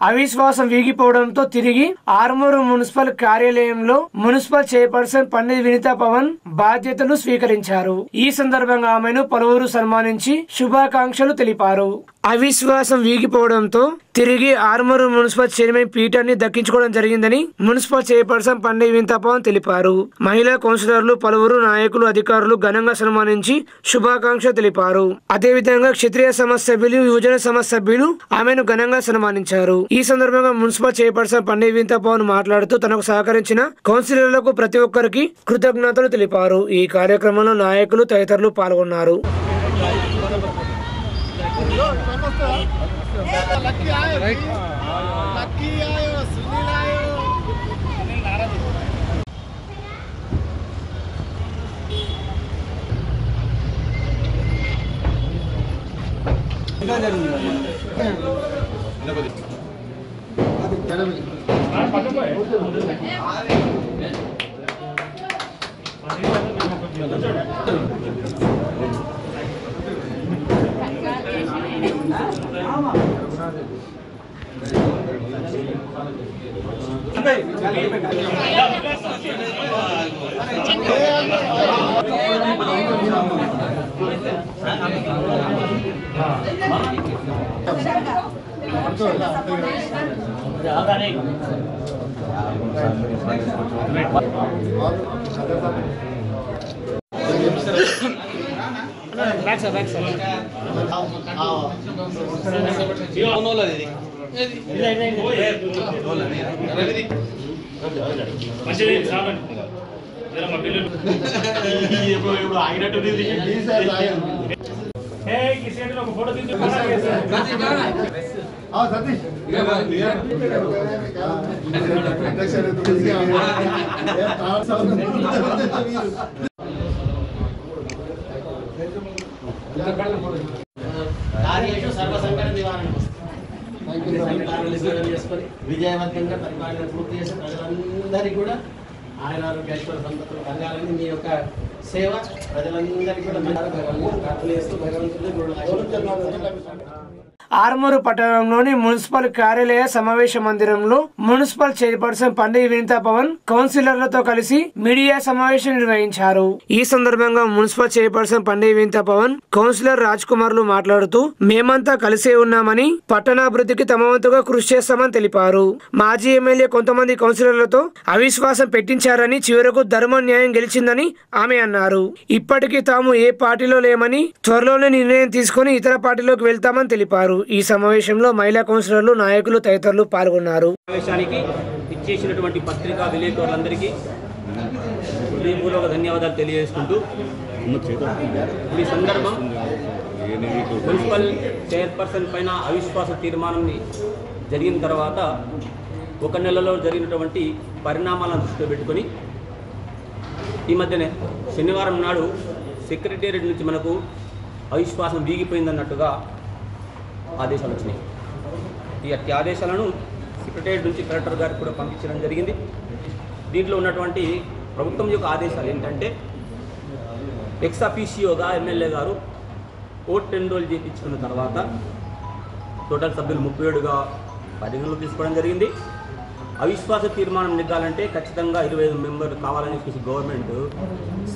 అవిశ్వాసం వీగిపోవడంతో తిరిగి ఆర్మూరు మున్సిపల్ కార్యాలయంలో మున్సిపల్ చైర్పర్సన్ పండిత్ వినీతా పవన్ బాధ్యతలు స్వీకరించారు. ఈ సందర్భంగా ఆమెను పలువురు సన్మానించి శుభాకాంక్షలు తెలిపారు. అవిశ్వాసం వీగిపోవడంతో తిరిగి ఆర్మూరు మున్సిపల్ చైర్మన్ పీఠాన్ని దక్కించుకోవడం జరిగిందని మున్సిపల్ చైర్పర్సన్ పండిత్ వినీతా పవన్ తెలిపారు. మహిళా కౌన్సిలర్లు, పలువురు నాయకులు, అధికారులు ఘనంగా సన్మానించి శుభాకాంక్షలు తెలిపారు. అదేవిధంగా క్షత్రియ సమాజ సభ్యులు, యువజన సమాజ సభ్యులు ఆమెను ఘనంగా సన్మానించారు. ఈ సందర్భంగా మున్సిపల్ చైర్పర్సన్ పండిత్ వినీతా పవన్ మాట్లాడుతూ తనకు సహకరించిన కౌన్సిలర్లకు ప్రతి ఒక్కరికి కృతజ్ఞతలు తెలిపారు. ఈ కార్యక్రమంలో నాయకులు తదితరులు పాల్గొన్నారు. విజయవంతంగా పరిపాలన పూర్తి చేసి ప్రజలందరికీ కూడా ఆయన ఆరోగ్యేశ్వర సంపత్తులు కలగాలని మీ యొక్క సేవ ప్రజలందరికీ కూడా ప్రార్థన భగవంతుడు. ఆర్మూరు పట్టణంలోని మున్సిపల్ కార్యాలయ సమావేశ మందిరంలో మున్సిపల్ చైర్పర్సన్ పండిత్ వినీతా పవన్ కౌన్సిలర్లతో కలిసి మీడియా సమావేశం నిర్వహించారు. ఈ సందర్భంగా municipal chairperson Pandit Vineetha Pavan, councillor Raj కుమార్లు మాట్లాడుతూ మేమంతా కలిసే ఉన్నామని, పట్టణాభివృద్ధికి తమ వంతుగా కృషి చేస్తామని తెలిపారు. మాజీ ఎమ్మెల్యే కొంతమంది కౌన్సిలర్లతో అవిశ్వాసం పెట్టించారని, చివరకు ధర్మ న్యాయం గెలిచిందని ఆమె అన్నారు. ఇప్పటికీ తాము ఏ పార్టీలో లేమని, త్వరలోనే నిర్ణయం తీసుకుని ఇతర పార్టీలోకి వెళ్తామని తెలిపారు. ఈ సమావేశంలో మహిళా కౌన్సిలర్లు, నాయకులు తదితరులు పాల్గొన్నారు. సమావేశానికి ఇచ్చేసినటువంటి పత్రికా విలేకరులందరికీ హృదయపూర్వక ధన్యవాదాలు తెలియజేసుకుంటూ, ఈ సందర్భం మున్సిపల్ చైర్పర్సన్ పైన అవిశ్వాస తీర్మానం జరిగిన తర్వాత 1 నెలలో జరిగినటువంటి పరిణామాలను దృష్టిలో పెట్టుకొని ఈ మధ్యనే శనివారం నాడు సెక్రటేరియట్ నుంచి మనకు అవిశ్వాసం వీగిపోయిందన్నట్టుగా ఆదేశాలు వచ్చినాయి. ఈ ఆదేశాలను సెక్రటేరియట్ నుంచి కలెక్టర్ గారికి కూడా పంపించడం జరిగింది. దీంట్లో ఉన్నటువంటి ప్రభుత్వం యొక్క ఆదేశాలు ఏంటంటే, ఎక్స్ అఫీషియోగా ఎమ్మెల్యే గారు ఓట్ ఎన్రోల్ చేయించుకున్న తర్వాత టోటల్ సభ్యులు 37గా పరిగణలోకి తీసుకోవడం జరిగింది. అవిశ్వాస తీర్మానం నెగ్గాలంటే ఖచ్చితంగా 25 మెంబర్లు కావాలని చెప్పేసి గవర్నమెంట్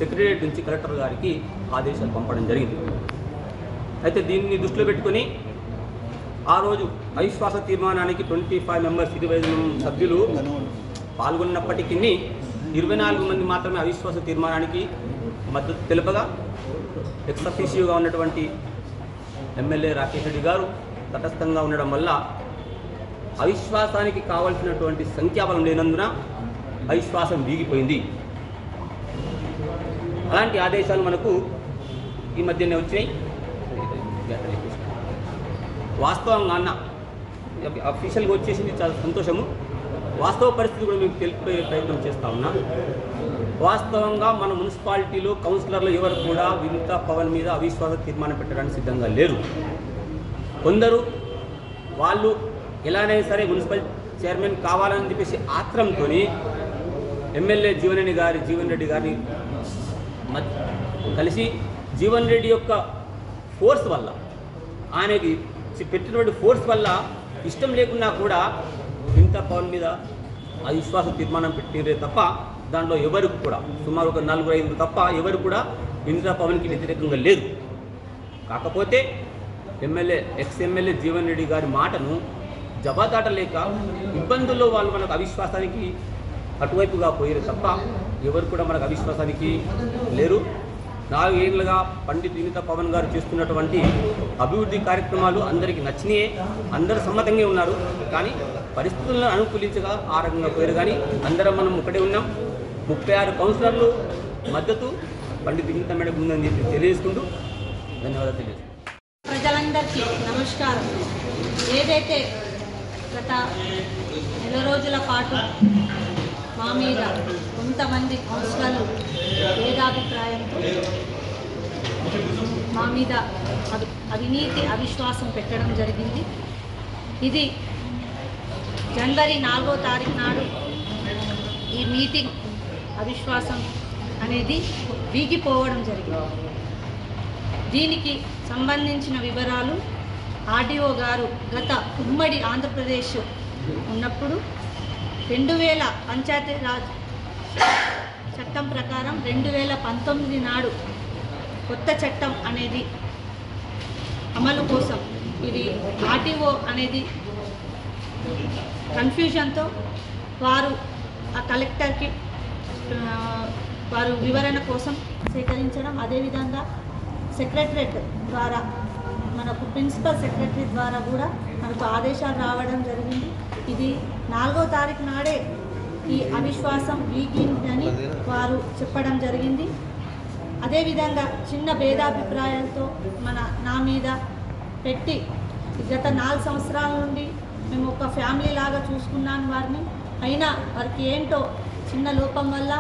సెక్రటేరియట్ నుంచి కలెక్టర్ గారికి ఆదేశాలు పంపడం జరిగింది. అయితే దీన్ని దృష్టిలో పెట్టుకొని ఆ రోజు అవిశ్వాస తీర్మానానికి 25 మెంబర్స్ 25 సభ్యులు పాల్గొన్నప్పటికీ 24 మంది మాత్రమే అవిశ్వాస తీర్మానానికి మద్దతు తెలుపగా, ఎక్స్ అఫీషియోగా ఉన్నటువంటి ఎమ్మెల్యే రాకేష్ రెడ్డి గారు తటస్థంగా ఉండడం వల్ల అవిశ్వాసానికి కావాల్సినటువంటి సంఖ్యాబలం లేనందున అవిశ్వాసం వీగిపోయింది. అలాంటి ఆదేశాలు మనకు ఈ మధ్యనే వచ్చినాయి. వాస్తవంగా అన్న అఫీషియల్గా వచ్చేసింది, చాలా సంతోషము. వాస్తవ పరిస్థితి కూడా మీకు తెలిపే ప్రయత్నం చేస్తా ఉన్నా. వాస్తవంగా మన మున్సిపాలిటీలో కౌన్సిలర్లు ఎవరు కూడా వినీతా పవన్ మీద అవిశ్వాస తీర్మానం పెట్టడానికి సిద్ధంగా లేరు. కొందరు వాళ్ళు ఎలానైనా సరే మున్సిపల్ చైర్మన్ కావాలని చెప్పేసి ఆత్రంతో ఎమ్మెల్యే జీవన్ రెడ్డి గారిని కలిసి జీవన్ రెడ్డి యొక్క ఫోర్స్ వల్ల, ఆయనకి పెట్టినటువంటి ఫోర్స్ వల్ల ఇష్టం లేకున్నా కూడా వినీతా పవన్ మీద అవిశ్వాస తీర్మానం పెట్టిరే తప్ప దాంట్లో ఎవరికి కూడా సుమారు ఒక 4-5 తప్ప ఎవరు కూడా వినీతా పవన్కి వ్యతిరేకంగా లేదు. కాకపోతే ఎక్స్-ఎమ్మెల్యే జీవన్ రెడ్డి గారి మాటను జవాదాటలేక ఇబ్బందుల్లో వాళ్ళు మనకు అవిశ్వాసానికి అటువైపుగా పోయారు తప్ప ఎవరు కూడా మనకు అవిశ్వాసానికి లేరు. 4 ఏళ్ళుగా పండిత్ వినీతా పవన్ గారు చేస్తున్నటువంటి అభివృద్ధి కార్యక్రమాలు అందరికీ నచ్చినాయే, అందరూ సమ్మతంగా ఉన్నారు. కానీ పరిస్థితులను అనుకూలించగా ఆ రకంగా పోయారు. కానీ అందరం మనం ఒకటే ఉన్నాం. 36 కౌన్సిలర్లు మద్దతు పండిత్ వినీతా మేడం ఉందని చెప్పి తెలియజేసుకుంటూ ధన్యవాదాలు తెలియజేస్తాను. ప్రజలందరికీ నమస్కారం. ఏదైతే గత నెల రోజుల పాటు మా మీద కొంతమంది కౌన్సిలర్లు భేదాభిప్రాయంతో మా మీద అవినీతి అవిశ్వాసం పెట్టడం జరిగింది. ఇది జనవరి 4వ తారీఖు నాడు ఈ మీటింగ్ అవిశ్వాసం అనేది వీగిపోవడం జరిగింది. దీనికి సంబంధించిన వివరాలు ఆర్డీఓ గారు గత ఉమ్మడి ఆంధ్రప్రదేశ్ ఉన్నప్పుడు 2000 పంచాయతీరాజ్ చట్టం ప్రకారం 2019 నాడు కొత్త చట్టం అనేది అమలు కోసం ఇది ఆర్టీఓ అనేది కన్ఫ్యూజన్తో వారు ఆ కలెక్టర్కి వారు వివరణ కోసం సేకరించడం, అదేవిధంగా సెక్రటరేట్ ద్వారా మనకు ప్రిన్సిపల్ సెక్రటరీ ద్వారా కూడా మనకు ఆదేశాలు రావడం జరిగింది. ఇది 4వ తారీఖు నాడే ఈ అవిశ్వాసం వీగిందని వారు చెప్పడం జరిగింది. అదేవిధంగా చిన్న భేదాభిప్రాయాలతో నా మీద పెట్టి గత 4 సంవత్సరాల నుండి మేము ఒక ఫ్యామిలీ లాగా చూసుకున్నాను వారిని. అయినా వారికి ఏంటో చిన్న లోపం వల్ల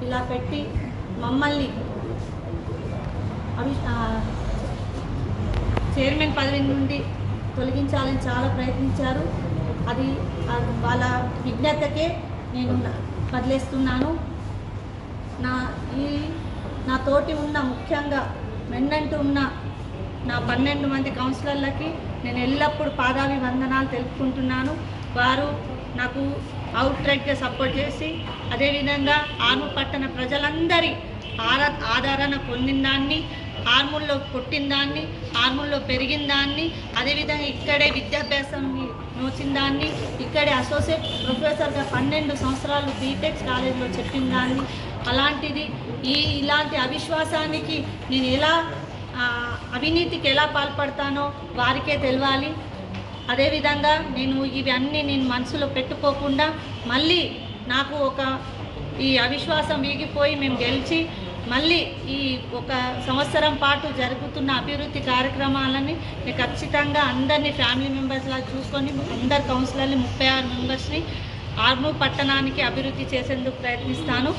ఇలా పెట్టి మమ్మల్ని చైర్మన్ పదవి నుండి తొలగించాలని చాలా ప్రయత్నించారు. అది వాళ్ళ విజ్ఞతకే నేను వదిలేస్తున్నాను. నా తోటి ఉన్న ముఖ్యంగా వెన్నంటూ ఉన్న నా 12 మంది కౌన్సిలర్లకి నేను ఎల్లప్పుడూ పాదాభివందనాలు తెలుపుకుంటున్నాను. వారు నాకు అవుట్రైట్గా సపోర్ట్ చేసి, అదేవిధంగా ఆర్మూర్ పట్టణ ప్రజలందరి ఆదరణ పొందిన దాన్ని, ఆర్మూర్లో పుట్టిన దాన్ని, ఆర్మూర్లో పెరిగిన దాన్ని, అదేవిధంగా ఇక్కడే విద్యాభ్యాసం నోచిన దాన్ని, ఇక్కడే అసోసియేట్ ప్రొఫెసర్గా 12 సంవత్సరాలు బీటెక్ కాలేజీలో చెప్పిన దాన్ని, అలాంటిది ఇలాంటి అవిశ్వాసానికి నేను ఎలా అవినీతికి ఎలా పాల్పడతానో వారికే తెలియాలి. అదేవిధంగా ఇవన్నీ నేను మనసులో పెట్టుకోకుండా మళ్ళీ నాకు ఈ అవిశ్వాసం వీగిపోయి మేము గెలిచి మళ్ళీ ఈ 1 సంవత్సరం పాటు జరుగుతున్న అభివృద్ధి కార్యక్రమాలని నేను ఖచ్చితంగా అందరినీ ఫ్యామిలీ మెంబర్స్లా చూసుకొని అందరు కౌన్సిలర్ని 36 మెంబర్స్ని ఆర్మూర్ పట్టణానికి అభివృద్ధి చేసేందుకు ప్రయత్నిస్తాను.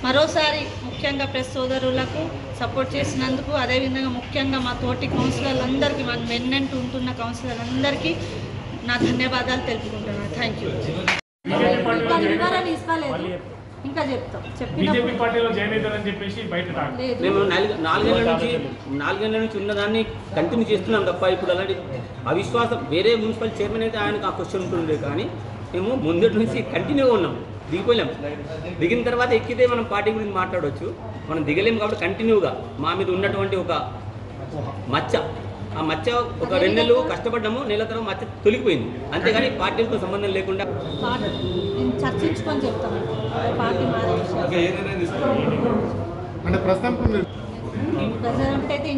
మరోసారి ముఖ్యంగా ప్రెస్ సోదరులకు సపోర్ట్ చేసినందుకు, అదేవిధంగా ముఖ్యంగా మా తోటి కౌన్సిలర్లందరికీ, మన వెన్నంటూ ఉంటున్న కౌన్సిలర్లందరికీ నా ధన్యవాదాలు తెలుపుకుంటున్నాను. Thank you. వివరణ ఇస్తలేదు, ఇంకా చెప్తాం. మేము 4 ఏళ్ళ నుంచి ఉన్నదాన్ని కంటిన్యూ చేస్తున్నాం తప్ప ఇప్పుడు అలాంటి అవిశ్వాసం వేరే మున్సిపల్ చైర్మన్ అయితే ఆయనకు ఆ క్వశ్చన్ ఉంటుండే, కానీ మేము ముందటి నుంచి కంటిన్యూగా ఉన్నాం. దిగిపోలేం. దిగిన తర్వాత ఎక్కితే మనం పార్టీ గురించి మాట్లాడవచ్చు, మనం దిగలేము. కాబట్టి కంటిన్యూగా మా మీద ఉన్నటువంటి ఒక మచ్చ, ఆ మచ్చ ఒక 2 నెలలు కష్టపడ్డాము, నెల తర్వాత మచ్చ తొలిగిపోయింది. అంతేగాని పార్టీలతో సంబంధం లేకుండా చర్చించుకొని చెప్తాము. పార్టీ ప్రెసిడెంట్ అయితే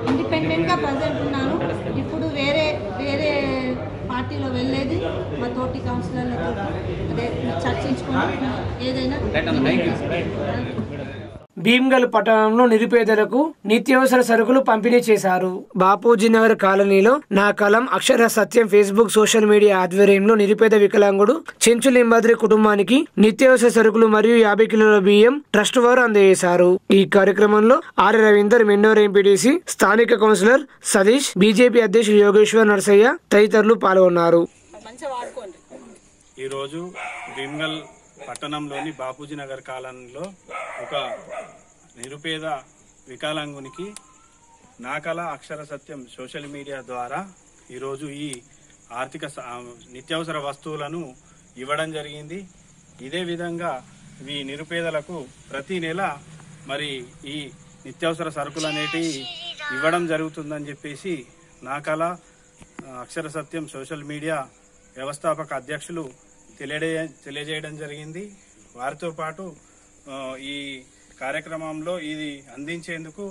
ఇండిపెండెంట్గా ప్రెసిడెంట్ ఉన్నాను. ఇప్పుడు వేరే పార్టీలో వెళ్ళేది మా తోటి కౌన్సిలర్లతో అదే చర్చించుకొని ఏదైనా. భీమ్గల్ పట్టణంలో నిరుపేదలకు నిత్యావసర సరుకులు పంపిణీ చేశారు. బాపూజీ నగర్ కాలనీలో నా కలం అక్షర సత్యం ఫేస్బుక్ సోషల్ మీడియా ఆధ్వర్యంలో నిరుపేద వికలాంగుడు చెంచు లింబాద్రి కుటుంబానికి నిత్యావసర సరుకులు మరియు 50 కిలోల బియ్యం ట్రస్ట్ వారు అందజేశారు. ఈ కార్యక్రమంలో ఆర్ రవీందర్, మెండోర్ ఎంపీటీసీ, స్థానిక కౌన్సిలర్ సతీష్, బీజేపీ అధ్యక్షుడు యోగేశ్వర్ నర్సయ్య తదితరులు పాల్గొన్నారు. ఈరోజు భీమ్గల్ పట్టణంలోని బాపూజీ నగర్ కాలనీలో ఒక నిరుపేద వికలాంగునికి నా కళ అక్షర సత్యం సోషల్ మీడియా ద్వారా ఈరోజు ఈ నిత్యావసర వస్తువులను ఇవ్వడం జరిగింది. ఇదే విధంగా ఈ నిరుపేదలకు ప్రతి నెల మరి ఈ నిత్యావసర సరుకులు అనేటివి ఇవ్వడం జరుగుతుందని చెప్పేసి నాకల అక్షర సత్యం సోషల్ మీడియా వ్యవస్థాపక అధ్యక్షులు తెలియజేయడం జరిగింది. వారితో పాటు ఈ కార్యక్రమంలో ఇది అందించేందుకు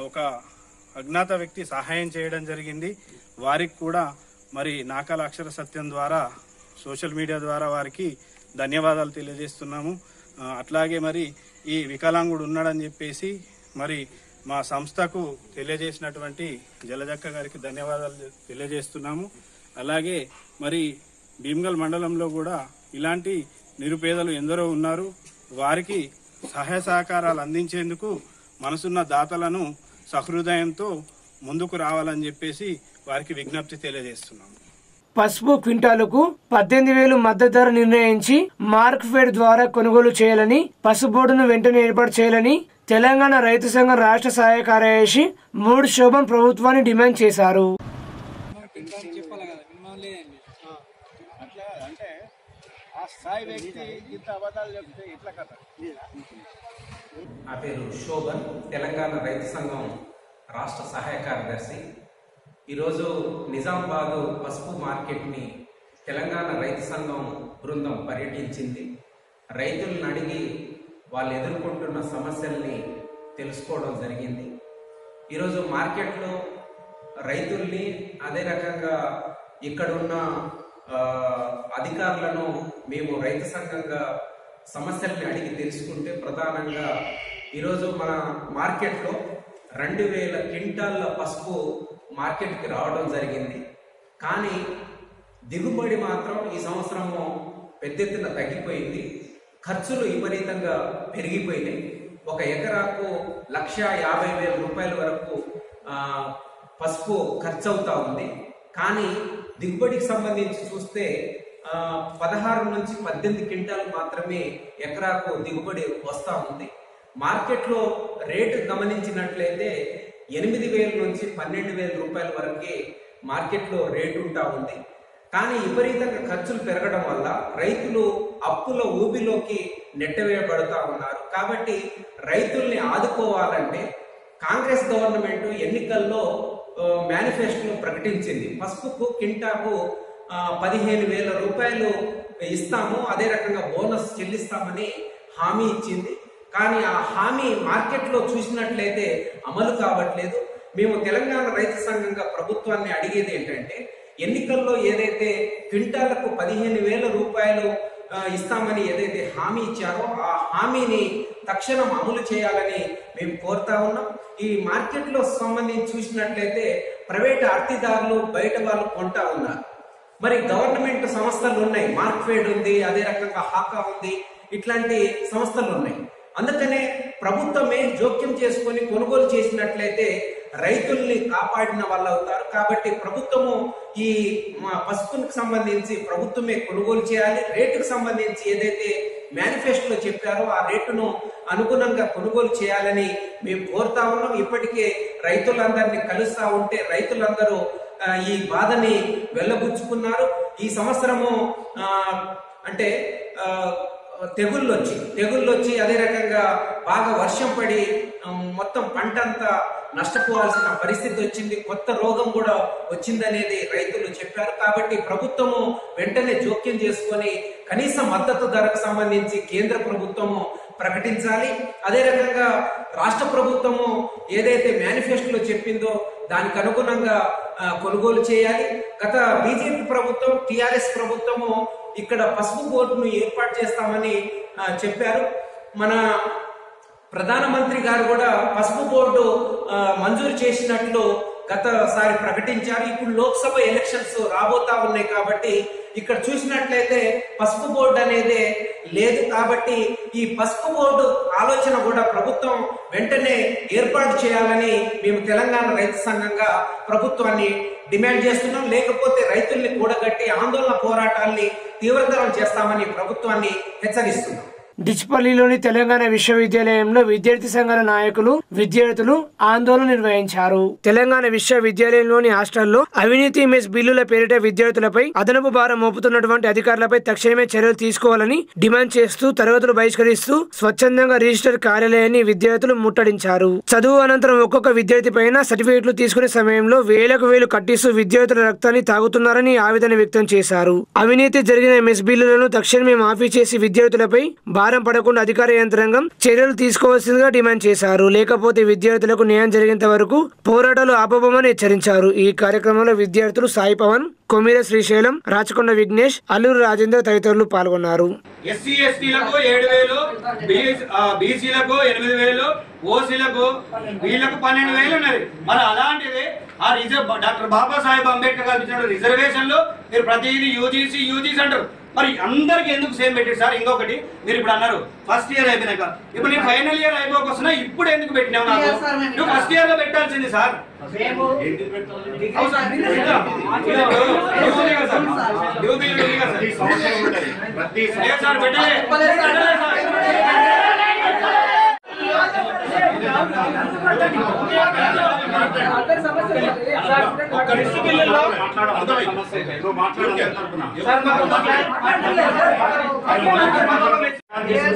ఒక అజ్ఞాత వ్యక్తి సహాయం చేయడం జరిగింది. వారికి కూడా మరి నాకల అక్షర సత్యం ద్వారా సోషల్ మీడియా ద్వారా వారికి ధన్యవాదాలు తెలియజేస్తున్నాము. అట్లాగే మరి ఈ వికలాంగుడు ఉన్నాడని చెప్పేసి మరి మా సంస్థకు తెలియజేసినటువంటి జలజక్క గారికి ధన్యవాదాలు తెలియజేస్తున్నాము. అలాగే మరి భీమ్గల్ మండలంలో కూడా ఇలాంటి నిరుపేదలు ఎందరో ఉన్నారు. వారికి సహాయ సహకారాలు అందించేందుకు మనసున్న దాతలను సహృదయంతో ముందుకు రావాలని చెప్పేసి వారికి విజ్ఞప్తి తెలియజేస్తున్నాము. పసుపు క్వింటాలుకు 18,000 మద్దతు ధర నిర్ణయించి మార్క్ ఫెడ్ ద్వారా కొనుగోలు చేయాలని, పసుపు బోర్డును వెంటనే ఏర్పాటు చేయాలని తెలంగాణ రైతు సంఘం రాష్ట్ర సహాయ కార్యదర్శి మూడు శోభం ప్రభుత్వాన్ని డిమాండ్ చేశారు. నా పేరు శోభన్, తెలంగాణ రైతు సంఘం రాష్ట్ర సహాయ కార్యదర్శి. ఈరోజు నిజామాబాదు పసుపు మార్కెట్ని తెలంగాణ రైతు సంఘం బృందం పర్యటించింది. రైతులను అడిగి వాళ్ళు ఎదుర్కొంటున్న సమస్యల్ని తెలుసుకోవడం జరిగింది. ఈరోజు మార్కెట్లో రైతుల్ని అదే రకంగా ఇక్కడున్న అధికారులను మేము రైతు సంఘంగా సమస్యల్ని అడిగి తెలుసుకుంటే ప్రధానంగా ఈరోజు మన మార్కెట్లో 2,000 క్వింటాళ్ళ పసుపు మార్కెట్కి రావడం జరిగింది. కానీ దిగుబడి మాత్రం ఈ సంవత్సరము పెద్ద ఎత్తున తగ్గిపోయింది. ఖర్చులు విపరీతంగా పెరిగిపోయినాయి. ఒక ఎకరాకు 1,50,000 రూపాయల వరకు పసుపు ఖర్చు అవుతా ఉంది. కానీ దిగుబడికి సంబంధించి చూస్తే 16 నుంచి 18 క్వింటాలు మాత్రమే ఎకరాకు దిగుబడి వస్తూ ఉంది. మార్కెట్లో రేటు గమనించినట్లయితే 8,000 నుంచి 12,000 రూపాయల వరకే మార్కెట్లో రేటు ఉంటా ఉంది. కానీ విపరీతంగా ఖర్చులు పెరగడం వల్ల రైతులు అప్పుల ఊబిలోకి నెట్టవేయబడుతూ ఉన్నారు. కాబట్టి రైతుల్ని ఆదుకోవాలంటే కాంగ్రెస్ గవర్నమెంట్ ఎన్నికల్లో మేనిఫెస్టోలో ప్రకటించింది. పసుపుకు కింటాకు 15,000 రూపాయలు ఇస్తాము, అదే రకంగా బోనస్ చెల్లిస్తామని హామీ ఇచ్చింది. కానీ ఆ హామీ మార్కెట్లో చూసినట్లయితే అమలు కావట్లేదు. మేము తెలంగాణ రైతు సంఘంగా ప్రభుత్వాన్ని అడిగేది ఏంటంటే, ఎన్నికల్లో ఏదైతే క్వింటాలకు 15,000 రూపాయలు ఇస్తామని ఏదైతే హామీ ఇచ్చారో ఆ హామీని తక్షణం అమలు చేయాలని మేము కోరుతా ఉన్నాం. ఈ మార్కెట్లో సంబంధించి చూసినట్లయితే ప్రైవేట్ అర్తిదారులు బయట వాళ్ళు కొంటా ఉన్నారు. మరి గవర్నమెంట్ సంస్థలు ఉన్నాయి, మార్క్ఫెడ్ ఉంది, అదే రకంగా హాకా ఉంది, ఇట్లాంటి సంస్థలు ఉన్నాయి. అందుకనే ప్రభుత్వమే జోక్యం చేసుకొని కొనుగోలు చేసినట్లయితే రైతుల్ని కాపాడిన వాళ్ళు అవుతారు. కాబట్టి ప్రభుత్వము ఈ పసుపుకు సంబంధించి ప్రభుత్వమే కొనుగోలు చేయాలి. రేటుకు సంబంధించి ఏదైతే మేనిఫెస్టోలో చెప్పారో ఆ రేటును అనుగుణంగా కొనుగోలు చేయాలని మేము కోరుతా ఉన్నాం. ఇప్పటికే రైతులందరినీ కలుస్తా ఉంటే రైతులందరూ ఈ బాధని వెళ్ళబుచ్చుకున్నారు. ఈ సంవత్సరము అంటే తెగుళ్ళు వచ్చి అదే రకంగా బాగా వర్షం పడి మొత్తం పంట అంతా నష్టపోవాల్సిన పరిస్థితి వచ్చింది. కొత్త రోగం కూడా వచ్చిందనేది రైతులు చెప్పారు. కాబట్టి ప్రభుత్వము వెంటనే జోక్యం చేసుకొని కనీస మద్దతు ధరకు సంబంధించి కేంద్ర ప్రభుత్వము ప్రకటించాలి. అదే రకంగా రాష్ట్ర ప్రభుత్వము ఏదైతే మేనిఫెస్టోలో చెప్పిందో దానికి అనుగుణంగా కొనుగోలు చేయాలి. గత బీజేపీ ప్రభుత్వం, టిఆర్ఎస్ ప్రభుత్వము ఇక్కడ పసుపు బోర్డును ఏర్పాటు చేస్తామని చెప్పారు. మన ప్రధానమంత్రి గారు కూడా పసుపు బోర్డు మంజూరు చేసినట్లు గతసారి ప్రకటించారు. ఇప్పుడు లోక్సభ ఎలక్షన్స్ రాబోతా ఉన్నాయి కాబట్టి ఇక్కడ చూసినట్లయితే పసుపు బోర్డు అనేది లేదు. కాబట్టి ఈ పసుపు బోర్డు ఆలోచన కూడా ప్రభుత్వం వెంటనే ఏర్పాటు చేయాలని మేము తెలంగాణ రైతు సంఘంగా ప్రభుత్వాన్ని డిమాండ్ చేస్తున్నాం. లేకపోతే రైతుల్ని కూడగట్టి ఆందోళన పోరాటాల్ని తీవ్రతరం చేస్తామని ప్రభుత్వాన్ని హెచ్చరిస్తున్నాం. డిచ్పల్లిలోని తెలంగాణ విశ్వవిద్యాలయంలో విద్యార్థి సంఘాల నాయకులు విద్యార్థులు ఆందోళన నిర్వహించారు. తెలంగాణ విశ్వవిద్యాలయంలోని హాస్టల్లో అవినీతి మెస్ బిల్లుల పేరిట విద్యార్థులపై అదనపు భారం మోపుతున్నటువంటి అధికారులపై తక్షణమే చర్యలు తీసుకోవాలని డిమాండ్ చేస్తూ తరగతులు బహిష్కరిస్తూ స్వచ్ఛందంగా రిజిస్టర్ కార్యాలయాన్ని విద్యార్థులు ముట్టడించారు. చదువు అనంతరం ఒక్కొక్క విద్యార్థి పైన సర్టిఫికెట్లు తీసుకునే సమయంలో వేలకు వేలు కట్టిస్తూ విద్యార్థుల రక్తాన్ని తాగుతున్నారని ఆవేదన వ్యక్తం చేశారు. అవినీతి జరిగిన మెస్ బిల్లులను తక్షణమే మాఫీ చేసి విద్యార్థులపై భారం పడకుండా అధికార యంత్రాంగం చర్యలు తీసుకోవాల్సిందిగా డిమాండ్ చేశారు. లేకపోతే విద్యార్థులకు న్యాయం జరిగేంత వరకు పోరాటాలు ఆపబోమని హెచ్చరించారు. ఈ కార్యక్రమంలో విద్యార్థులు సాయి పవన్, కొమిర శ్రీశైలం, రాచకొండ విఘ్నేష్, అల్లూరు రాజేందర్ తదితరులు పాల్గొన్నారు. ఎస్సీ ఎస్టీలకు 7,000, బీసీలకు 8,000, ఓసీలకు వీళ్ళకు 12,000 ఉన్నది. మరి అలాంటిది ఆ డాక్టర్ బాబాసాహెబ్ అంబేద్కర్ కల్పించిన రిజర్వేషన్లు మీరు ప్రతిదీ యూజీసీ అంటారు. మరి అందరికి ఎందుకు సేమ్ పెట్టారు సార్? ఇంకొకటి మీరు ఇప్పుడు అన్నారు ఫస్ట్ ఇయర్ అయిపోయినాక, ఇప్పుడు నేను ఫైనల్ ఇయర్ అయిపోకొస్తున్నా, ఇప్పుడు ఎందుకు పెట్టినావు? నాకు నువ్వు ఫస్ట్ ఇయర్ లో పెట్టాల్సింది సార్.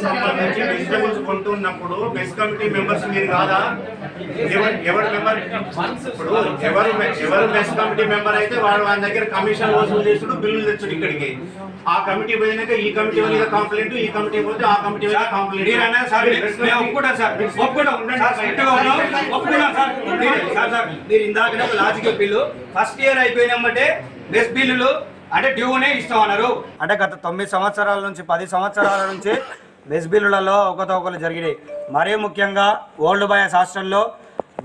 సంబంధించి వెజిటబుల్స్ కొంటున్నప్పుడు మెస్ కమిటీ మెంబర్స్ మీరు కాదా? ఎవరు మెంబర్? ఇప్పుడు ఎవరు మెస్ కమిటీ మెంబర్ అయితే వాడు వాళ్ళ దగ్గర కమిషన్ వసూలు చేసుడు, బిల్లులు తెచ్చుడు. ఇక్కడికి ఆ కమిటీ పోయినాక ఈ కమిటీ మీద కంప్లైంట్, ఈ కమిటీ పోతే ఆ కమిటీ మీద కంప్లైంట్. మీరు ఇందాక లాజిక్ బిల్లు ఫస్ట్ ఇయర్ అయిపోయినమ్మంటే మెస్ బిల్లులు అంటే డ్యూనే ఇస్తాం అన్నారు. అంటే గత 9 సంవత్సరాల నుంచి 10 సంవత్సరాల నుంచి మెస్ బిల్లులలో ఒకతోకలు జరిగినాయి. మరీ ముఖ్యంగా ఓల్డ్ బాయ్స్ హాస్టల్లో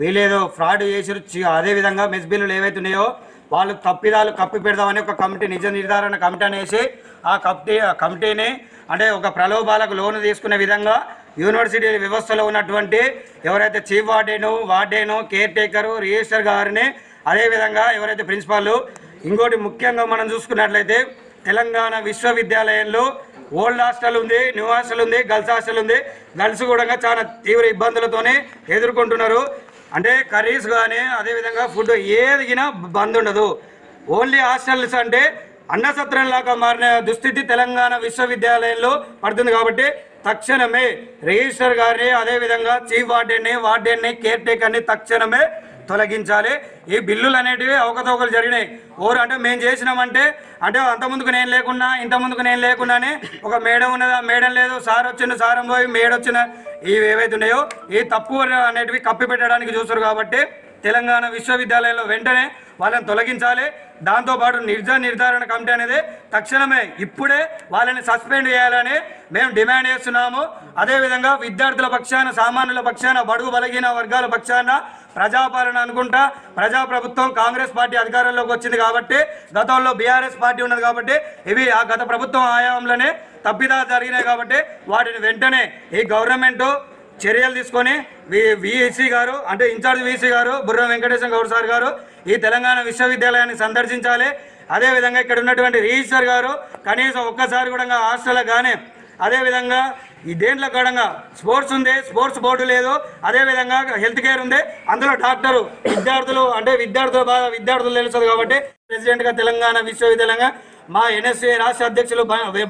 వీళ్ళేదో ఫ్రాడ్ చేసి అదేవిధంగా మెస్ బిల్లులు ఏవైతే ఉన్నాయో వాళ్ళు తప్పిదాలు కప్పి పెడదామని ఒక కమిటీ, నిజ నిర్ధారణ కమిటీ అనేసి ఆ కమిటీని అంటే ఒక ప్రలోభాలకు లోను తీసుకునే విధంగా యూనివర్సిటీ వ్యవస్థలో ఉన్నటువంటి ఎవరైతే chief warden, care taker, register గారిని, అదేవిధంగా ఎవరైతే ప్రిన్సిపాల్, ఇంకోటి ముఖ్యంగా మనం చూసుకున్నట్లయితే తెలంగాణ విశ్వవిద్యాలయంలో ఓల్డ్ హాస్టల్ ఉంది, న్యూ హాస్టల్ ఉంది, గర్ల్స్ హాస్టల్ ఉంది. గర్ల్స్ కూడా చాలా తీవ్ర ఇబ్బందులతోనే ఎదుర్కొంటున్నారు. అంటే కర్రీస్ కానీ అదేవిధంగా ఫుడ్ ఏదిగినా బంద్ ఉండదు. ఓన్లీ హాస్టల్స్ అంటే అన్నసత్రంలాగా మారిన దుస్థితి తెలంగాణ విశ్వవిద్యాలయంలో పడుతుంది. కాబట్టి తక్షణమే రిజిస్టర్ గారిని, అదేవిధంగా చీఫ్ వార్డెన్ని, కేర్ టేకర్ని తక్షణమే తొలగించాలి. ఈ బిల్లులు అనేటివి అవకతవకలు జరిగినాయి. ఓరు అంటే మేము చేసినామంటే అంటే అంతకుముందుకు నేను లేకున్నా, ఇంతకుముందుకు నేను లేకున్నానే ఒక మేడం ఉన్నదా, మేడం లేదు, సార్ వచ్చిన సారం పోయి మేడొచ్చిన, ఇవి ఏవైతే ఉన్నాయో ఈ తప్పు అనేటివి కప్పి పెట్టడానికి చూస్తారు. కాబట్టి తెలంగాణ విశ్వవిద్యాలయంలో వెంటనే వాళ్ళని తొలగించాలి. దాంతోపాటు నిర్ధారణ కమిటీ అనేది తక్షణమే ఇప్పుడే వాళ్ళని సస్పెండ్ చేయాలని మేము డిమాండ్ చేస్తున్నాము. అదేవిధంగా విద్యార్థుల పక్షాన, సామాన్యుల పక్షాన, బడుగు బలహీన వర్గాల పక్షాన ప్రజాపాలన అనుకుంటా ప్రజాప్రభుత్వం కాంగ్రెస్ పార్టీ అధికారంలోకి వచ్చింది. కాబట్టి గతంలో బీఆర్ఎస్ పార్టీ ఉన్నది. కాబట్టి ఇవి ఆ గత ప్రభుత్వం హయాంలోనే తప్పిదాలు జరిగినాయి. కాబట్టి వాటిని వెంటనే ఈ గవర్నమెంట్ చర్యలు తీసుకొని వీసీ గారు అంటే ఇన్ఛార్జ్ వీసీ గారు బుర్ర వెంకటేశ్వర గౌడ్ సార్ గారు ఈ తెలంగాణ విశ్వవిద్యాలయాన్ని సందర్శించాలి. అదేవిధంగా ఇక్కడ ఉన్నటువంటి రిజిస్టర్ గారు కనీసం ఒక్కసారి కూడా హాస్టల్ కానీ, అదేవిధంగా ఈ దేంట్లో కూడా స్పోర్ట్స్ ఉంది, స్పోర్ట్స్ బోర్డు లేదు, అదేవిధంగా హెల్త్ కేర్ ఉంది, అందులో డాక్టరు విద్యార్థులు తెలుస్తుంది. కాబట్టి ప్రెసిడెంట్గా తెలంగాణ విశ్వవిద్యాలయంగా మా ఎన్ఎస్ఏ రాష్ట్ర అధ్యక్షులు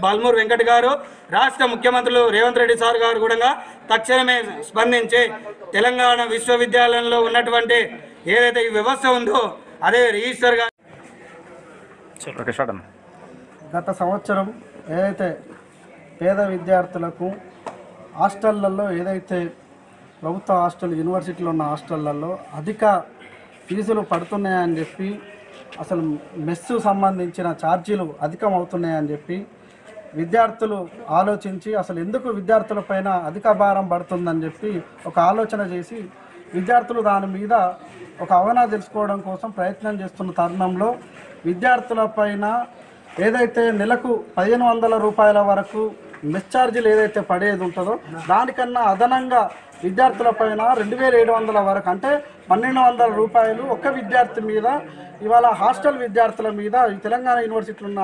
బల్మూరు వెంకట్ గారు, రాష్ట్ర ముఖ్యమంత్రులు రేవంత్ రెడ్డి సార్ గారు కూడా తక్షణమే స్పందించి తెలంగాణ విశ్వవిద్యాలయంలో ఉన్నటువంటి ఏదైతే ఈ వ్యవస్థ ఉందో అదే రిజిస్టర్ గారు గత సంవత్సరం ఏదైతే పేద విద్యార్థులకు హాస్టళ్లలో ఏదైతే ప్రభుత్వ హాస్టల్, యూనివర్సిటీలో ఉన్న హాస్టళ్లలో అధిక ఫీజులు పడుతున్నాయని చెప్పి, అసలు మెస్సు సంబంధించిన ఛార్జీలు అధికం అవుతున్నాయని చెప్పి విద్యార్థులు ఆలోచించి అసలు ఎందుకు విద్యార్థులపైన అధిక భారం పడుతుందని చెప్పి ఒక ఆలోచన చేసి విద్యార్థులు దాని మీద ఒక అవగాహన తెలుసుకోవడం కోసం ప్రయత్నం చేస్తున్న తరుణంలో విద్యార్థులపైన ఏదైతే నెలకు 1,500 రూపాయల వరకు మెస్ ఛార్జీలు ఏదైతే పడేది ఉంటుందో దానికన్నా అదనంగా విద్యార్థుల పైన 2700 వరకు అంటే 1200 రూపాయలు ఒక్క విద్యార్థి మీద ఇవాళ హాస్టల్ విద్యార్థుల మీద ఈ తెలంగాణ యూనివర్సిటీలో ఉన్న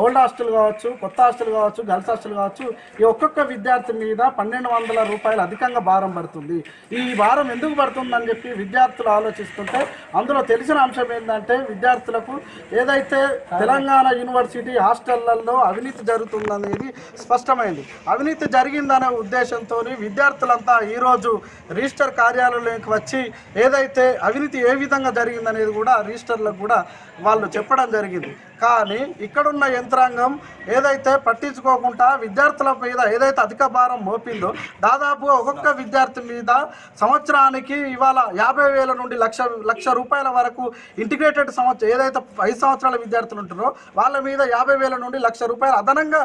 ఓల్డ్ హాస్టల్ కావచ్చు, కొత్త హాస్టల్ కావచ్చు, గర్ల్స్ హాస్టల్ కావచ్చు, ఈ ఒక్కొక్క విద్యార్థి మీద 1200 రూపాయలు అధికంగా భారం పడుతుంది. ఈ భారం ఎందుకు పడుతుందని చెప్పి విద్యార్థులు ఆలోచిస్తుంటే అందులో తెలిసిన అంశం ఏంటంటే విద్యార్థులకు ఏదైతే తెలంగాణ యూనివర్సిటీ హాస్టళ్లలో అవినీతి జరుగుతుందనేది స్పష్టమైంది. అవినీతి జరిగిందనే ఉద్దేశంతో విద్యార్థులంతా ఈరోజు రిజిస్టర్ కార్యాలయంలోకి వచ్చి ఏదైతే అవినీతి ఏ విధంగా జరిగిందనేది కూడా రిజిస్టర్లో కూడా వాళ్ళు చెప్పడం జరిగింది. కానీ ఇక్కడున్న యంత్రాంగం ఏదైతే పట్టించుకోకుండా విద్యార్థుల మీద ఏదైతే అధిక భారం మోపిందో దాదాపు ఒక్కొక్క విద్యార్థి మీద సంవత్సరానికి ఇవాళ 50,000 నుండి లక్ష రూపాయల వరకు ఇంటిగ్రేటెడ్ సంవత్సరం ఏదైతే 5 సంవత్సరాల విద్యార్థులు ఉంటారో వాళ్ళ మీద 50,000 నుండి ₹1,00,000 అదనంగా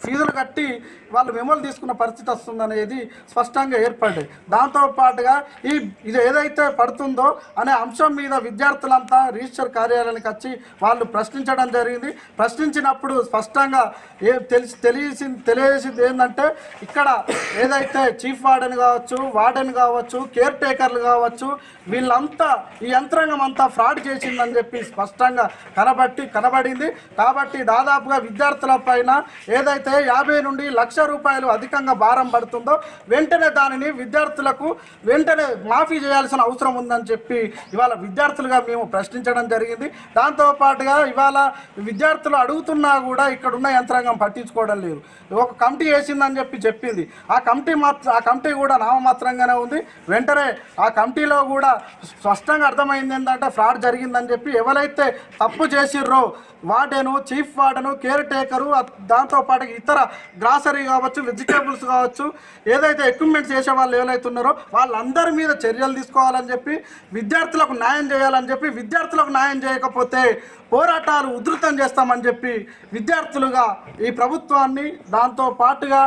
ఫీజులు కట్టి వాళ్ళు మెమోలు తీసుకున్న పరిస్థితి వస్తుందనేది స్పష్టంగా ఏర్పడ్డాయి. దాంతోపాటుగా ఇది ఏదైతే పడుతుందో అనే అంశం మీద విద్యార్థులంతా రిజిస్టర్ కార్యాలయానికి వచ్చి వాళ్ళు ప్రశ్నించడం జరిగింది. ప్రశ్నించినప్పుడు స్పష్టంగా తెలియజేసింది ఏంటంటే ఇక్కడ ఏదైతే చీఫ్ వార్డెన్ కావచ్చు, కేర్ టేకర్లు కావచ్చు, వీళ్ళంతా ఈ యంత్రాంగం అంతా ఫ్రాడ్ చేసిందని చెప్పి స్పష్టంగా కనబడింది. కాబట్టి దాదాపుగా విద్యార్థుల పైన ఏదైతే 50 నుండి ₹1,00,000 అధికంగా భారం పడుతుందో వెంటనే దానిని విద్యార్థులకు వెంటనే మాఫీ చేయాల్సిన అవసరం ఉందని చెప్పి ఇవాళ విద్యార్థులుగా మేము ప్రశ్నించడం జరిగింది. దాంతోపాటుగా ఇవాళ విద్యార్థులు అడుగుతున్నా కూడా ఇక్కడున్న యంత్రాంగం పట్టించుకోవడం లేదు. ఒక కమిటీ వేసిందని చెప్పింది. ఆ కమిటీ కూడా నామమాత్రంగానే ఉంది. వెంటనే ఆ కమిటీలో కూడా స్పష్టంగా అర్థమైంది ఏంటంటే ఫ్రాడ్ జరిగిందని చెప్పి ఎవరైతే తప్పు చేసిర్రో warden, chief warden, caretaker, దాంతోపాటు ఇతర గ్రాసరీ కావచ్చు, వెజిటేబుల్స్ కావచ్చు, ఏదైతే ఎక్విప్మెంట్స్ చేసే వాళ్ళు ఎవరైతే ఉన్నారో వాళ్ళందరి మీద చర్యలు తీసుకోవాలని చెప్పి విద్యార్థులకు న్యాయం చేయాలని చెప్పి విద్యార్థులకు న్యాయం చేయకపోతే పోరాటాలు ఉధృతం చేస్తామని చెప్పి విద్యార్థులుగా ఈ ప్రభుత్వాన్ని దాంతో పాటుగా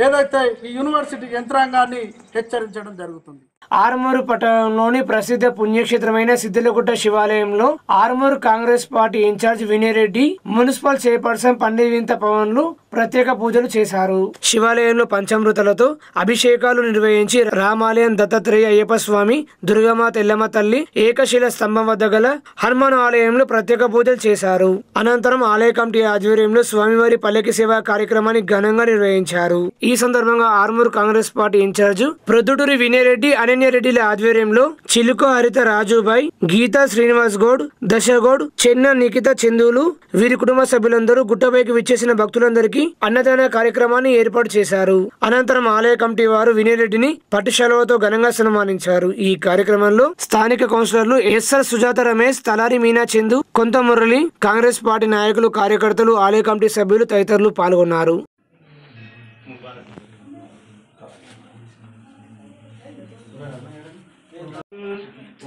ఏదైతే ఈ యూనివర్సిటీ యంత్రాంగాన్ని హెచ్చరించడం జరుగుతుంది. ఆర్మూరు పట్టణంలోని ప్రసిద్ధ పుణ్యక్షేత్రమైన సిద్దిలగుట్ట శివాలయంలో Armoor Congress party incharge Vinay Reddy, municipal chairperson Pandit వింత పవన్లు ప్రత్యేక పూజలు చేశారు. శివాలయంలో పంచామృతాలతో అభిషేకాలు నిర్వహించి రామాలయం, దత్తాత్రేయ అయ్యప్ప స్వామి, దుర్గమాత ఎల్లమ్మ తల్లి, ఏకశిల స్తంభం వద్ద గల హనుమాన్ ఆలయంలో ప్రత్యేక పూజలు చేశారు. అనంతరం ఆలయ కమిటీ ఆధ్వర్యంలో స్వామివారి పల్లకి సేవ కార్యక్రమాన్ని ఘనంగా నిర్వహించారు. ఈ సందర్భంగా ఆర్మూరు కాంగ్రెస్ పార్టీ ఇన్ఛార్జ్ ప్రొద్దుటూరి వినయ్ రెడ్డి, రెడ్డిల ఆధ్వర్యంలో చిలుక హరిత రాజుబాయ్, గీతా శ్రీనివాస్ గౌడ్, దశగౌడ్, చెన్న నిఖిత చందులు వీరి కుటుంబ సభ్యులందరూ గుట్టపైకి విచ్చేసిన భక్తులందరికీ అన్నదాన కార్యక్రమాన్ని ఏర్పాటు చేశారు. అనంతరం ఆలయ కమిటీ వారు వినయ్ రెడ్డిని పట్టుశాలువతో ఘనంగా సన్మానించారు. ఈ కార్యక్రమంలో స్థానిక కౌన్సిలర్లు ఎస్ఆర్ సుజాత రమేష్, తలారి మీనా చందు, కొంత మురళి, కాంగ్రెస్ పార్టీ నాయకులు, కార్యకర్తలు, ఆలయ కమిటీ సభ్యులు తదితరులు పాల్గొన్నారు.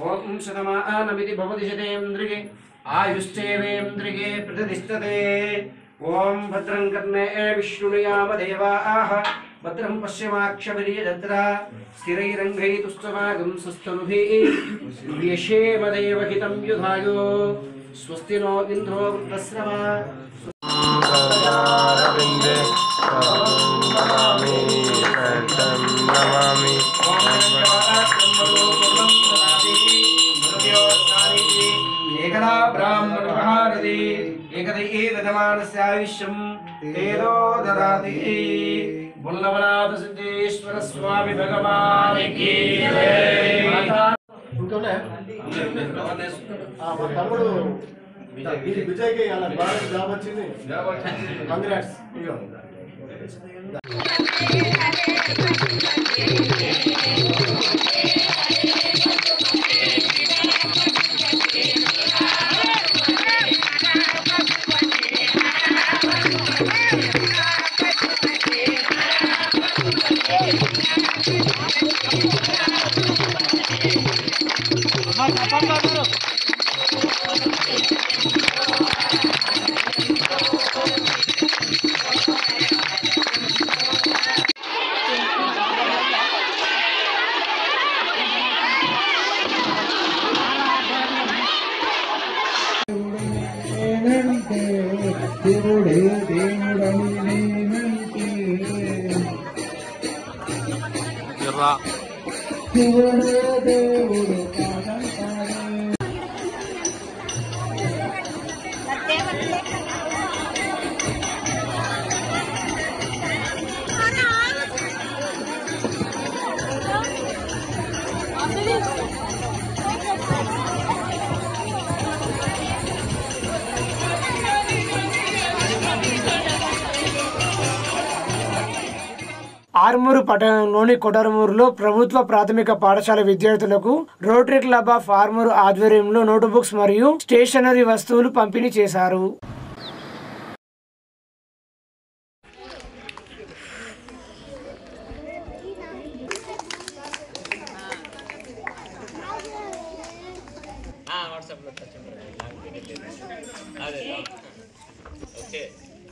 ఓం శతమానమితి భవతి శతేంద్రిగే ఆయుశ్చేవేంద్రిగే ప్రతిష్టతే. ఓం భద్రం కర్ణే విష్ణుయామ దేవాః భద్రం పశ్యమాక్షభిర్యజత్రా స్థిరైరంగైతుష్టమాగం సుస్తనుభిః వ్యశేమ దేవహితం యుధాయో స్వస్తి నో ఇంద్రో వృద్ధశ్రవా. ఏకదా బ్రాహ్మణ మహారథి ఏకదయే దదమానస్యాయుష్యం తేదో దదాతి. బుల్లవనాథ సిద్ధేశ్వర స్వామి భగవానికి తమ్ముడు విజయ్కి జాబ్ వచ్చింది. కంగ్రాట్స్. ఆర్మూరు పట్టణంలోని కొటరమూరులో ప్రభుత్వ ప్రాథమిక పాఠశాల విద్యార్థులకు రోటరీ క్లబ్ ఆఫ్ ఆర్మూరు ఆధ్వర్యంలో నోట్బుక్స్ మరియు స్టేషనరీ వస్తువులు పంపిణీ చేశారు.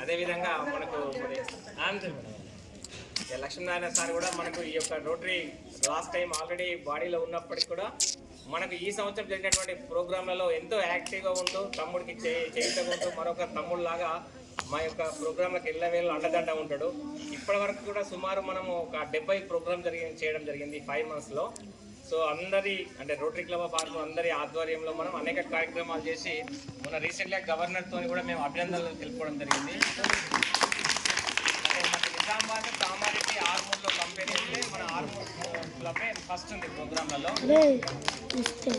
అదేవిధంగా మనకు లక్ష్మీనారాయణ సార్ కూడా మనకు ఈ యొక్క రోటరీ లాస్ట్ టైం ఆల్రెడీ బాడీలో ఉన్నప్పటికీ కూడా మనకు ఈ సంవత్సరం జరిగినటువంటి ప్రోగ్రాంలలో ఎంతో యాక్టివ్గా ఉంటూ తమ్ముడికి చేయుతగా ఉంటూ మరొక తమ్ముడులాగా మా యొక్క ప్రోగ్రాంలకు ఎల్లవేళ అండదండ ఉంటాడు. ఇప్పటి వరకు కూడా సుమారు మనము ఒక 70 ప్రోగ్రామ్ చేయడం జరిగింది 5 monthsలో. సో అందరి అంటే రోటరీ క్లబ్ ఆఫ్ ఆర్మూర్ అందరి ఆధ్వర్యంలో మనం అనేక కార్యక్రమాలు చేసి మన రీసెంట్గా గవర్నర్తో కూడా మేము అభినందనలు తెలుపుకోవడం జరిగింది. నిజామాబాద్ కామారెడ్డి ఆర్మూర్లో కంపేర్ చేస్తే మన ఆర్మూర్ క్లబే ఫస్ట్ ఉంది ప్రోగ్రాంలలో.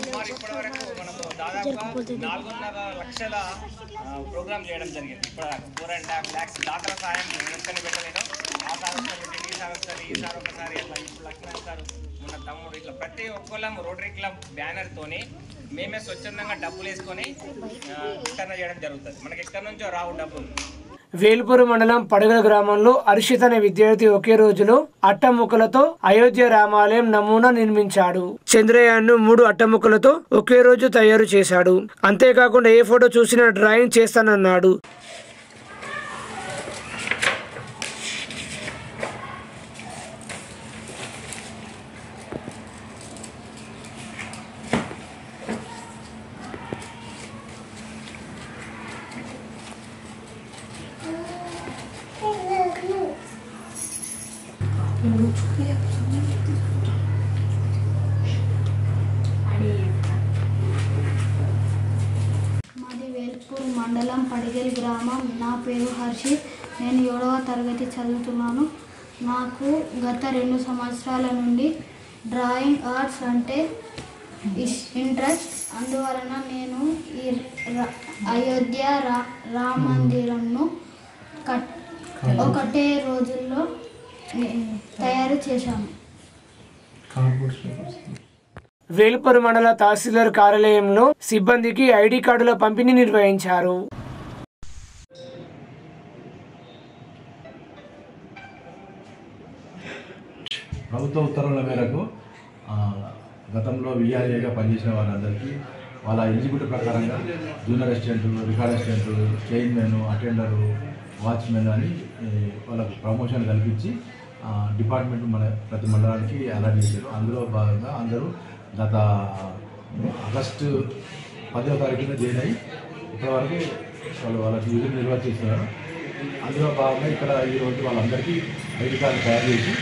సుమారు ఇప్పటి వరకు మనము దాదాపుగా 4.5 లక్షల ప్రోగ్రామ్ చేయడం జరిగింది. ఇప్పుడు 4.5 lakhs దాతల సాయం వెంటనే పెట్టలేను. ఆ సార్ ఒకసారి ఈ సార్ ఒకసారి ఈ సార్ ఒకసారి అట్లా ఇప్పుడు లక్ష్మణ్ సార్ మన తమ్ముడు ఇట్లా ప్రతి ఒక్కళ్ళం రోటరీ క్లబ్ బ్యానర్తోని మేమే స్వచ్ఛందంగా డబ్బులు వేసుకొని వితరణ చేయడం జరుగుతుంది. మనకి ఎక్కడి నుంచో రావు డబ్బులు. వేల్పూరు మండలం పడగల గ్రామంలో హర్షిత్ అనే విద్యార్థి ఒకే రోజులో అట్టముక్కలతో అయోధ్య రామాలయం నమూనా నిర్మించాడు. చంద్రయాన్ ను 3 అట్టముక్కలతో ఒకే రోజు తయారు చేశాడు. అంతేకాకుండా ఏ ఫోటో చూసినా డ్రాయింగ్ చేస్తానన్నాడు. మాది వేల్పూర్ మండలం పడిగల్ గ్రామం. నా పేరు హర్షిత్. నేను 7వ తరగతి చదువుతున్నాను. నాకు గత 2 సంవత్సరాల నుండి డ్రాయింగ్ ఆర్ట్స్ అంటే ఇంట్రెస్ట్. అందువలన నేను ఈ అయోధ్య రామ మందిరంను ఒకటే రోజుల్లో తయారు చేశాను. వేల్పూరు మండల తహసీల్దార్ కార్యాలయంలో సిబ్బందికి ఐడి కార్డుల పంపిణీ నిర్వహించారు. ప్రభుత్వ ఉత్తర్వుల మేరకు గతంలో విఆర్ఏగా పనిచేసిన వారందరికీ వాళ్ళ ఎలిజిబిలిటీ ప్రకారంగా junior assistant, record assistant, chairman, attender, watchman అని వాళ్ళకు ప్రమోషన్ కల్పించి డిపార్ట్మెంట్ మన ప్రతి మండలానికి అలాట్ చేశారు. అందులో భాగంగా అందరూ గత ఆగస్టు 10వ తారీఖున జాయిన్ అయ్యి ఇప్పటివరకు వాళ్ళకి విధులు నిర్వర్తిస్తున్నారు. అందులో భాగంగా ఇక్కడ ఈరోజు వాళ్ళందరికీ ఐడి కార్డు తయారు చేసి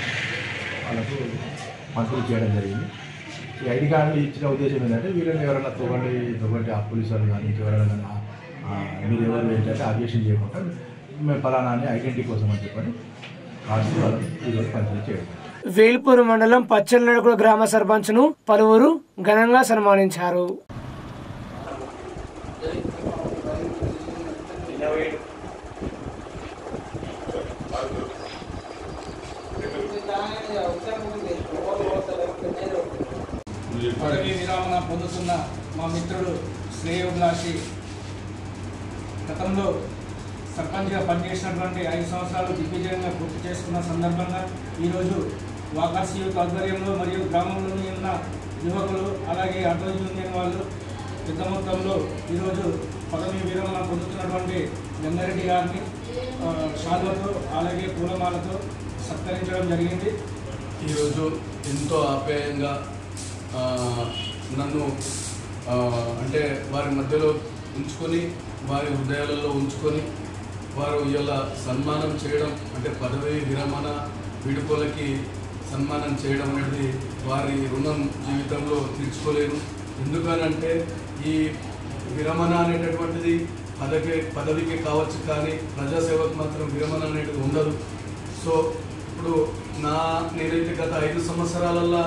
వాళ్ళకు పంపిణీ చేయడం జరిగింది. ఈ ఐడి కార్డు ఇచ్చిన ఉద్దేశం ఏంటంటే వీళ్ళని ఎవరైనా తొగండి ఆ పోలీసు వాళ్ళు కానీ ఎవరైనా మీరు ఎవరు ఏంటంటే అబ్జెక్షన్ చేయకుండా మేము ఫలానా అని ఐడెంటిటీ కోసం అని చెప్పని కార్డ్స్ వాళ్ళని ఈరోజు పంపిణీ చేయడం. వేల్పూరు మండలం పచ్చలనడుకుల గ్రామ సర్పంచ్ ను పలువురు ఘనంగా సన్మానించారు. పదవీ విరామణ పొందుతున్న మా మిత్రుడు శ్రేయోభిలాషి గతంలో సర్పంచ్గా పనిచేసినటువంటి 5 సంవత్సరాలు దిగ్విజయంగా పూర్తి చేసుకున్న సందర్భంగా ఈరోజు వాకర్స్ యూత్ ఆధ్వర్యంలో మరియు గ్రామంలోని ఉన్న యువకులు అలాగే ఆటో యూనియన్ వాళ్ళు పెద్ద మొత్తంలో ఈరోజు పదవీ విరమణ పొందుతున్నటువంటి గంగారెడ్డి గారిని షాల్వతో అలాగే పూలమాలతో సత్కరించడం జరిగింది. ఈరోజు ఎంతో ఆప్యాయంగా నన్ను అంటే వారి మధ్యలో ఉంచుకొని వారి హృదయాలలో ఉంచుకొని వారు ఇలా సన్మానం చేయడం అంటే పదవీ విరమణ వీడుకోలకి సన్మానం చేయడం అనేది వారి రుణం జీవితంలో తీర్చుకోలేను. ఎందుకనంటే ఈ విరమణ అనేటటువంటిది పదవికి కావచ్చు, కానీ ప్రజాసేవకు మాత్రం విరమణ అనేది ఉండదు. సో ఇప్పుడు నేనైతే గత 5 సంవత్సరాలల్లో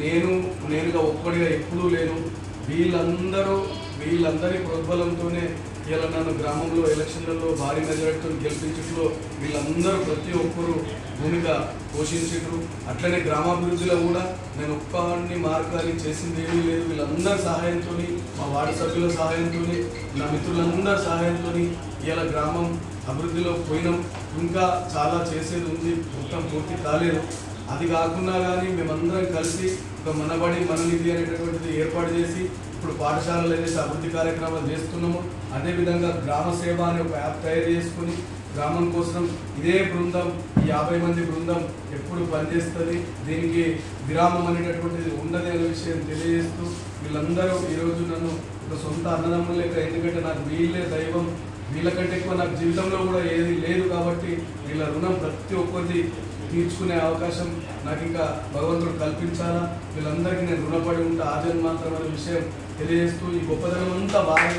నేనుగా ఒక్కడిగా ఎప్పుడూ లేను. వీళ్ళందరి ప్రోద్బలంతోనే ఇలా నన్ను గ్రామంలో ఎలక్షన్లలో భారీ మెజారిటీతో గెలిపించడంలో వీళ్ళందరూ ప్రతి ఒక్కరూ భూమిక పోషించారు. అట్లనే గ్రామాభివృద్ధిలో కూడా నేను ఒక్కడిని మార్గాన్ని చేసింది ఏమీ లేదు. వీళ్ళందరి సహాయంతో, మా వార్డు సభ్యుల సహాయంతో, నా మిత్రులందరి సహాయంతో ఇలా గ్రామం అభివృద్ధిలో పోయినాం. ఇంకా చాలా చేసేది ఉంది, మొత్తం పూర్తి కాలేదు. అది కాకుండా కానీ మేమందరం కలిసి ఒక మనబడి మననిధి అనేటటువంటిది ఏర్పాటు చేసి ఇప్పుడు పాఠశాలలు ఏదైతే అభివృద్ధి కార్యక్రమాలు చేస్తున్నామో అదేవిధంగా గ్రామ సేవ అనే ఒక యాప్ తయారు చేసుకుని గ్రామం కోసం ఇదే బృందం, ఈ 50 మంది బృందం ఎప్పుడు పనిచేస్తుంది, దీనికి విరామం అనేటటువంటిది ఉండదు అనే విషయం తెలియజేస్తూ వీళ్ళందరూ ఈరోజు నన్ను ఒక సొంత అన్నదమ్ములు లెక్క, ఎందుకంటే నాకు వీళ్ళే దైవం, వీళ్ళకంటే ఎక్కువ నాకు జీవితంలో కూడా ఏది లేదు కాబట్టి వీళ్ళ రుణం ప్రతి ఒక్కరిది తీర్చుకునే అవకాశం నాకు ఇంకా భగవంతుడు కల్పించాలా. వీళ్ళందరికీ నేను రుణపడి ఉంటా ఆజన్మాత్రం అనే విషయం తెలియజేస్తూ ఈ గొప్పదనం అంతా వారి